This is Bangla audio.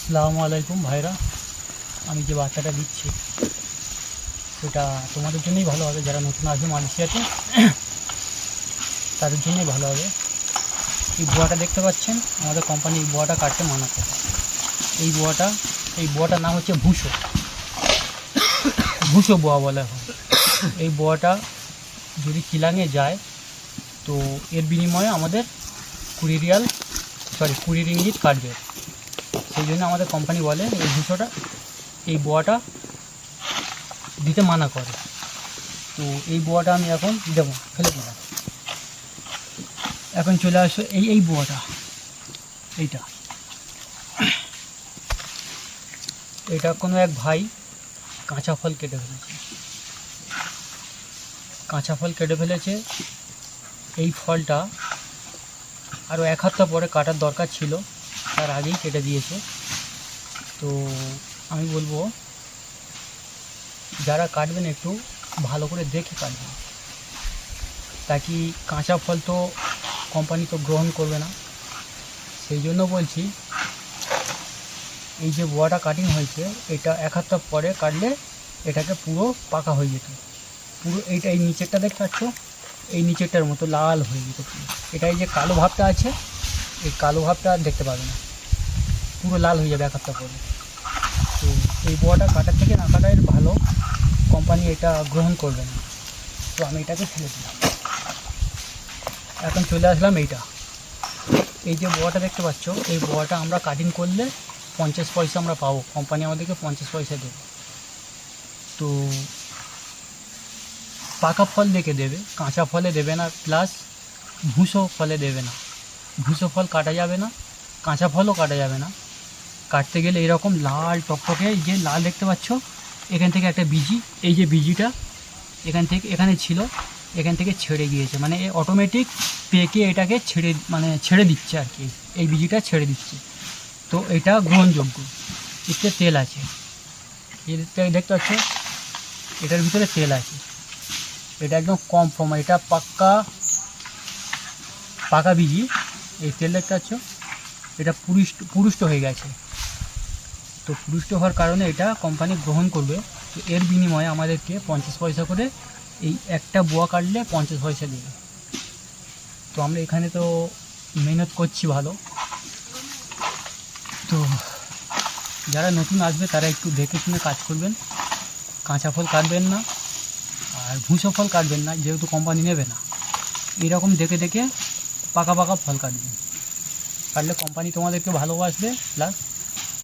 আসসালামু আলাইকুম ভাইরা, আমি যে বাচ্চাটা দিচ্ছি সেটা তোমাদের জন্যই ভালো হবে। যারা নতুন আসবে মালয়েশিয়াতে তাদের জন্যই ভালো হবে। এই বোয়াটা দেখতে পাচ্ছেন, আমাদের কোম্পানি এই বোয়াটা কাটতে মানা করে। এই বোয়াটার নাম হচ্ছে ভুসো বোয়া বলা হয়। এই বোয়াটা যদি কিলাঙে যায় তো এর বিনিময়ে আমাদের 20 রিঙ্গিত কাটবে। সেই জন্য আমাদের কোম্পানি বলে এই বোয়াটা দিতে মানা করে। তো এই বোয়াটা আমি এখন দেবো, ফেলে দিলাম। এখন চলে আসো এই বোয়াটা, এটা কোনো এক ভাই কাঁচা ফল কেটে ফেলেছে। এই ফলটা আরও 1 সপ্তাহ পরে কাটার দরকার ছিল, তার আগেই কেটে দিয়েছে। তো আমি বলবো যারা কাটবেন একটু ভালো করে দেখে কাটবেন, তাকি কাঁচা ফল তো কোম্পানি তো গ্রহণ করবে না। সেই জন্য বলছি, এই যে বোয়াটা কাটিং হয়েছে এটা 1 সপ্তাহ পরে কাটলে এটাকে পুরো পাকা হয়ে যেত। পুরো এই নিচেরটা দেখতে পাচ্ছ, এই নিচেরটার মতো লাল হয়ে যেত পুরো। এটা এই যে কালো ভাবটা আছে, এই কালো ভাবটা আর দেখতে পাবে না, পুরো লাল হয়ে যাবে 1 সপ্তাহ পরে। তো এই বোয়াটা কাটার থেকে না কাটাই ভালো, কোম্পানি এটা গ্রহণ করবে না। তো আমি এটাকে ফেলে দিলাম। এখন চলে আসলাম এই যে বোয়াটা দেখতে পাচ্ছ, এই বোয়াটা আমরা কাটিং করলে 50 পয়সা আমরা পাবো, কোম্পানি আমাদেরকে 50 পয়সা দেবে। তো পাকা ফল দেখে দেবে, কাঁচা ফলে দেবে না, প্লাস ভুসো ফলে দেবে না। ভুসো ফল কাটা যাবে না, কাঁচা ফলও কাটা যাবে না। কাটতে গেলে এরকম লাল টকটকে, এই যে লাল দেখতে পাচ্ছ, এখান থেকে একটা বিজি, এই যে বিজিটা এখানে ছিল, এখান থেকে ছেড়ে গিয়েছে, মানে অটোমেটিক পেকে এটাকে ছেড়ে দিচ্ছে আর কি, এই বিজিটা ছেড়ে দিচ্ছে। তো এটা গ্রহণযোগ্য। এতে তেল আছে, দেখতে পাচ্ছ, এটার ভিতরে তেল আছে। এটা একদম কনফার্ম, এটা পাকা বিজি। এই তেল দেখতে পাচ্ছ, এটা পুরুষ্ট হয়ে গেছে। তো পুরুষ্ট হওয়ার কারণে এটা কোম্পানি গ্রহণ করবে। তো এর বিনিময়ে আমাদেরকে 50 পয়সা করে, এই একটা বোয়া কাটলে 50 পয়সা দেবে। তো আমরা এখানে তো মেহনত করছি ভালো। তো যারা নতুন আসবে তারা একটু দেখে শুনে কাজ করবেন, কাঁচা ফল কাটবেন না আর ভুসো ফল কাটবেন না, যেহেতু কোম্পানি নেবে না। এরকম দেখে পাকা ফল কাটবেন, কাটলে কোম্পানি তোমাদেরকে ভালোবাসবে, প্লাস